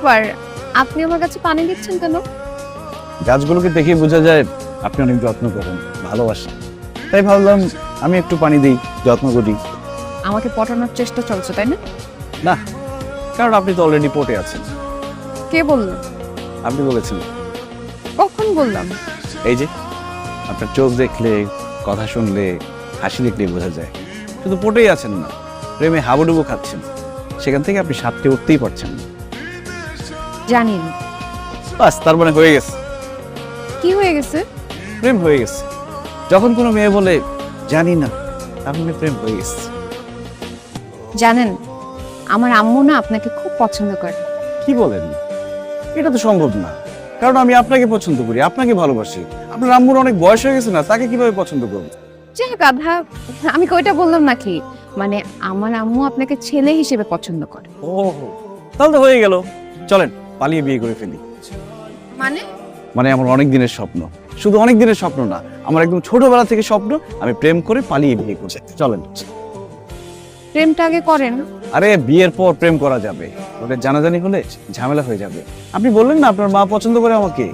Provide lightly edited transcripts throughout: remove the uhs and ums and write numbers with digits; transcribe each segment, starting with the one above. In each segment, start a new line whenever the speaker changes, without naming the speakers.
ব্যাপার, আপনি আমার কাছে পানি দিচ্ছেন কেন?
গাছগুলোকে দেখে বোঝা যায় আপনি অনেক যত্ন করেন, ভালোবাসেন। তাই ভাবলাম আমি একটু পানি দিই, যত্ন করি।
আমাকে পটানোর চেষ্টা চলছে, তাই না?
না, কারণ আপনি তো অলরেডি পটে আছেন।
কে বলল?
আপনি বলেছেন।
কখন বললাম?
এই যে আপনার চোখ দেখলে, কথা শুনলে, হাসি দেখলেই বোঝা যায় শুধু পটেই আছেন না, প্রেমে হাবুডুবু খাচ্ছেন। সেখান থেকে আপনি সাথে উঠতেই পারছেন না।
জানি না।
বাস, তার মানে হয়ে গেছে,
কি হয়ে গেছে?
প্রেম হয়ে গেছে। যখন কোনো মেয়ে বলে জানি না, তার মানে প্রেম হয়ে গেছে।
জানেন, আমার আম্মু না আপনাকে খুব পছন্দ করে।
কি বলেন? এটা তো সম্ভব না, কারণ আমি আপনাকে পছন্দ করি, আপনাকে ভালোবাসি। আপনার আম্মুর অনেক বয়স হয়ে গেছে না, তাকে কিভাবে পছন্দ করব?
যে গাধা, আমি কইটা বললাম নাকি? মানে আমার আম্মু আপনাকে ছেলে হিসেবে পছন্দ করে।
ও, তাহলে তো হয়ে গেল। চলেন পালিয়ে বিয়ে করে ফেলি।
মানে?
মানে আমার অনেক দিনের স্বপ্ন, শুধু অনেক দিনের স্বপ্ন না, আমার একদম ছোটবেলা থেকে স্বপ্ন আমি প্রেম করে পালিয়ে বিয়ে করছি। চলেন।
প্রেমটা আগে করেন।
আরে বিয়ের পর প্রেম করা যাবে, ওটা জানাজানি হলে ঝামেলা হয়ে যাবে। আপনি বললেন না আপনার মা পছন্দ করে আমাকে,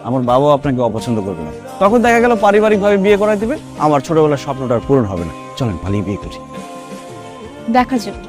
আমার বাবাও আপনাকে অপছন্দ করবে না। তখন দেখা গেল পারিবারিক ভাবে বিয়ে করাই দিবে, আমার ছোটবেলার স্বপ্নটা আর পূরণ হবে না। চলেন পালিয়ে বিয়ে করি।
দেখা যাবে।